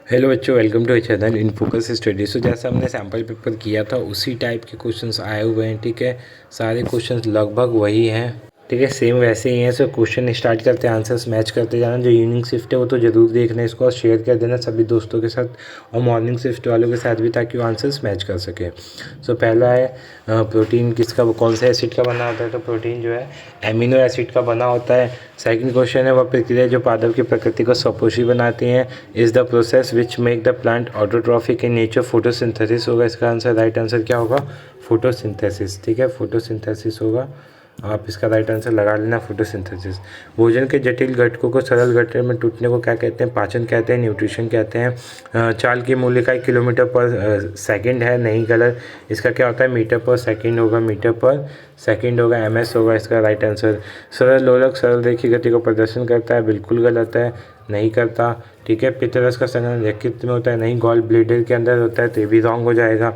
Hello बच्चों, welcome to channel in focus study. So जैसा हमने सैम्पल पेपर किया था उसी टाइप के क्वेश्चंस आए हुए हैं। ठीक है, सारे क्वेश्चंस लगभग वही हैं। ठीक है, सेम वैसे ही हैं। सो क्वेश्चन स्टार्ट करते हैं, आंसर्स मैच करते जाना। जो इवनिंग शिफ्ट है वो तो ज़रूर देखना, इसको और शेयर कर देना सभी दोस्तों के साथ और मॉर्निंग शिफ्ट वालों के साथ भी, ताकि वो आंसर्स मैच कर सके। सो पहला है प्रोटीन किसका, कौन से एसिड का बना होता है? तो प्रोटीन जो है एमिनो एसिड का बना होता है। सेकंड क्वेश्चन है, वह प्रक्रिया जो पादप की प्रकृति को स्वपोषी बनाती हैं is the process which make the plant autotrophic in nature. Photosynthesis होगा इसका आंसर। राइट आंसर क्या होगा? फोटोसिंथेसिस। ठीक है, फोटोसिंथेसिस होगा। आप इसका राइट आंसर लगा लेना, फोटोसिंथेसिस। भोजन के जटिल घटकों को सरल घटक में टूटने को क्या कहते हैं? पाचन कहते हैं, न्यूट्रिशन कहते हैं। चाल की मूल्य का किलोमीटर पर सेकंड है, नहीं गलत। इसका क्या होता है? मीटर पर सेकंड होगा, मीटर पर सेकंड होगा, एमएस होगा इसका राइट आंसर। सरल लोलक सरल रेखीय गति को प्रदर्शन करता है, बिल्कुल गलत है, नहीं करता। ठीक है, पित्तरस का संघनन यकृत में होता है, नहीं। गॉल ब्लैडर के अंदर होता है, तो ये भी रॉन्ग हो जाएगा।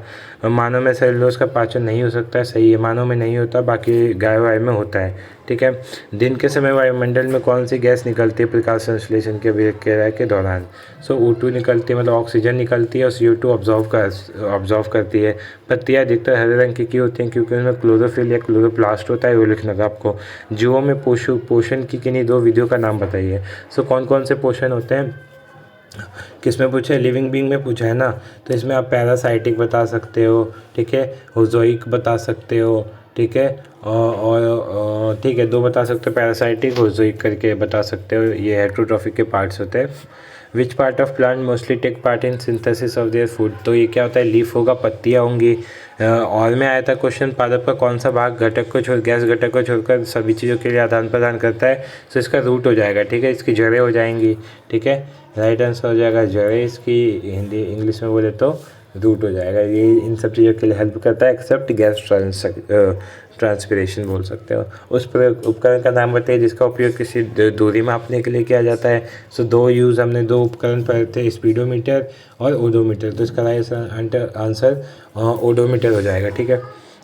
मानव में सेलुलोज का पाचन नहीं हो सकता है, सही है, मानव में नहीं होता, बाकी गाय वाय में होता है। ठीक है, दिन के समय वायुमंडल में कौन सी गैस निकलती है प्रकाश संश्लेषण के क्रिया के दौरान? सो O2 निकलती है, मतलब ऑक्सीजन निकलती है, और CO2 ऑब्जॉर्व करती है। पत्तियाँ अधिकतर हरे रंग की क्यों होती हैं? क्योंकि उनमें क्लोरोफिल या क्लोरोप्लास्ट होता है, वो लिखना था आपको। जीवों में पोषण की किन्हीं दो विधियों का नाम बताइए। सो कौन कौन से पोषण होते हैं? किस में पूछा है? लिविंग बींग में पूछा है ना, तो इसमें आप पैरासाइटिक बता सकते हो, ठीक है, होजोइक बता सकते हो, ठीक है, और ठीक है, दो बता सकते हो, पैरासाइटिक होजोइक करके बता सकते हो। ये हेट्रोट्रॉफिक के पार्ट्स होते हैं। Which part of plant mostly take part in synthesis of their food? तो ये क्या होता है? लीफ होगा, पत्तियाँ होंगी। और में आया था क्वेश्चन, पादप का कौन सा भाग घटक को छोड़ गैस घटक को छोड़कर सभी चीज़ों के लिए आदान प्रदान करता है? तो इसका रूट हो जाएगा, ठीक है, इसकी जड़ें हो जाएंगी। ठीक है, राइट आंसर हो जाएगा जड़ें, इसकी हिंदी इंग्लिश में बोले तो रूट हो जाएगा। ये इन सब चीज़ों के लिए हेल्प करता है, एक्सेप्ट गैस ट्रांसपिरेशन बोल सकते हो। उस उपकरण का नाम बताइए जिसका उपयोग किसी दूरी मापने के लिए किया जाता है। सो हमने दो उपकरण पढ़े थे, स्पीडोमीटर और ओडोमीटर। तो इसका राइट आंसर ओडोमीटर हो जाएगा। ठीक है,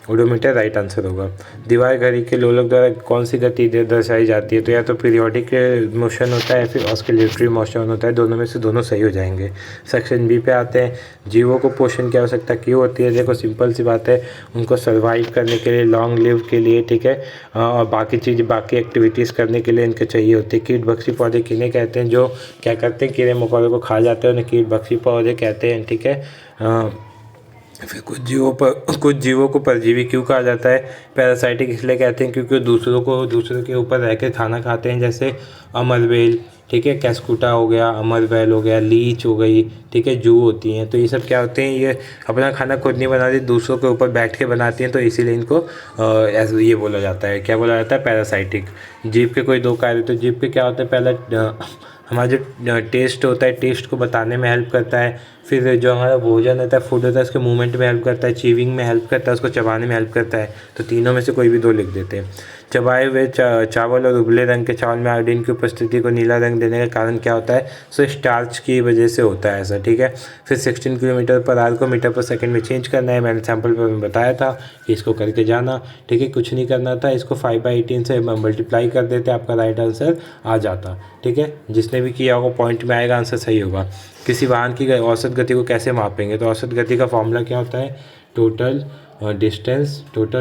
ओडोमीटर राइट आंसर होगा। दीवार घड़ी के लोलक द्वारा कौन सी गति दर्शाई जाती है? तो या तो पीरियोडिक मोशन होता है, फिर ऑस्किलेटरी मोशन होता है, दोनों में से दोनों सही हो जाएंगे। सेक्शन बी पे आते हैं, जीवों को पोषण की आवश्यकता क्यों होती है? देखो सिंपल सी बात है, उनको सर्वाइव करने के लिए, लॉन्ग लिव के लिए, ठीक है, और बाकी एक्टिविटीज़ करने के लिए इनको चाहिए होती है। कीट भक्षी पौधे किन्हें कहते हैं? जो क्या करते हैं, कीड़े मकोड़ों को खा जाते हैं, उन्हें कीट भक्षी पौधे कहते हैं। ठीक है, फिर कुछ जीवों को परजीवी क्यों कहा जाता है? पैरासाइटिक इसलिए कहते हैं क्योंकि दूसरों के ऊपर रह के खाना खाते हैं, जैसे अमरबेल, ठीक है, कैस्कुटा हो गया, अमरबेल हो गया, लीच हो गई, ठीक है, जू होती हैं। तो ये सब क्या होते हैं? ये अपना खाना खुद नहीं बनाती, दूसरों के ऊपर बैठ के बनाती हैं, तो इसीलिए इनको ऐसे ये बोला जाता है, क्या बोला जाता है? पैरासाइटिक। जीभ के कोई दो कार्य। तो जीभ के क्या होता है? पहला हमारा जो टेस्ट होता है, टेस्ट को बताने में हेल्प करता है। फिर जो हमारा भोजन होता है, फूड होता है, उसके मूवमेंट में हेल्प करता है, चीविंग में हेल्प करता है, उसको चबाने में हेल्प करता है। तो तीनों में से कोई भी दो लिख देते हैं। चबाए हुए चावल और उबले रंग के चावल में आयोडीन की उपस्थिति को नीला रंग देने का कारण क्या होता है? सो स्टार्च की वजह से होता है ऐसा। ठीक है, फिर 16 किलोमीटर पर आवर को मीटर पर सेकंड में चेंज करना है। मैंने सैम्पल पर बताया था कि इसको करके जाना। ठीक है, कुछ नहीं करना था, इसको 5/18 से मल्टीप्लाई कर देते, आपका राइट आंसर आ जाता। ठीक है, जिसने भी किया होगा पॉइंट में आएगा, आंसर सही होगा। किसी वाहन की औसत गति को कैसे मापेंगे? तो औसत गति का फॉर्मूला क्या होता है? Total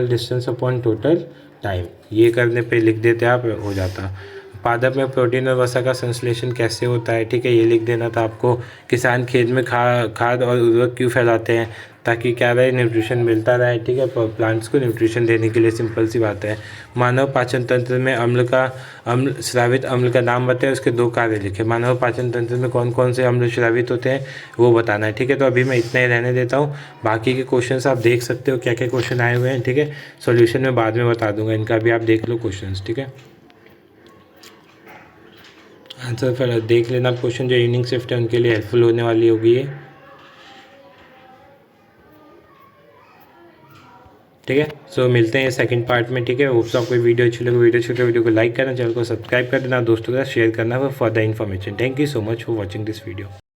distance upon total time. ये करने पे लिख देते आप, हो जाता। पादप में प्रोटीन और वसा का संश्लेषण कैसे होता है? ठीक है, ये लिख देना था आपको। किसान खेत में खाद और उर्वरक क्यों फैलाते हैं? ताकि क्या रहे? न्यूट्रिशन मिलता रहे। ठीक है, प्लांट्स को न्यूट्रिशन देने के लिए, सिंपल सी बात है। मानव पाचन तंत्र में स्रावित अम्ल का नाम बताए, उसके दो कार्य लिखे। मानव पाचन तंत्र में कौन कौन से अम्ल स्रावित होते हैं वो बताना है। ठीक है, तो अभी मैं इतना ही रहने देता हूँ। बाकी के क्वेश्चंस आप देख सकते हो, क्या क्या क्वेश्चन आए हुए हैं। ठीक है, सॉल्यूशन मैं बाद में बता दूंगा, इनका भी आप देख लो क्वेश्चंस। ठीक है, आंसर फिर देख लेना क्वेश्चन, जो इवनिंग शिफ्ट है उनके लिए हेल्पफुल होने वाली होगी ये। ठीक है, सो मिलते हैं सेकंड पार्ट में। ठीक है, होप्स आपको वीडियो अच्छी लगे, वीडियो को लाइक करना, चैनल को सब्सक्राइब कर देना, दोस्तों के साथ शेयर करना for the information. Thank you so much for watching this video.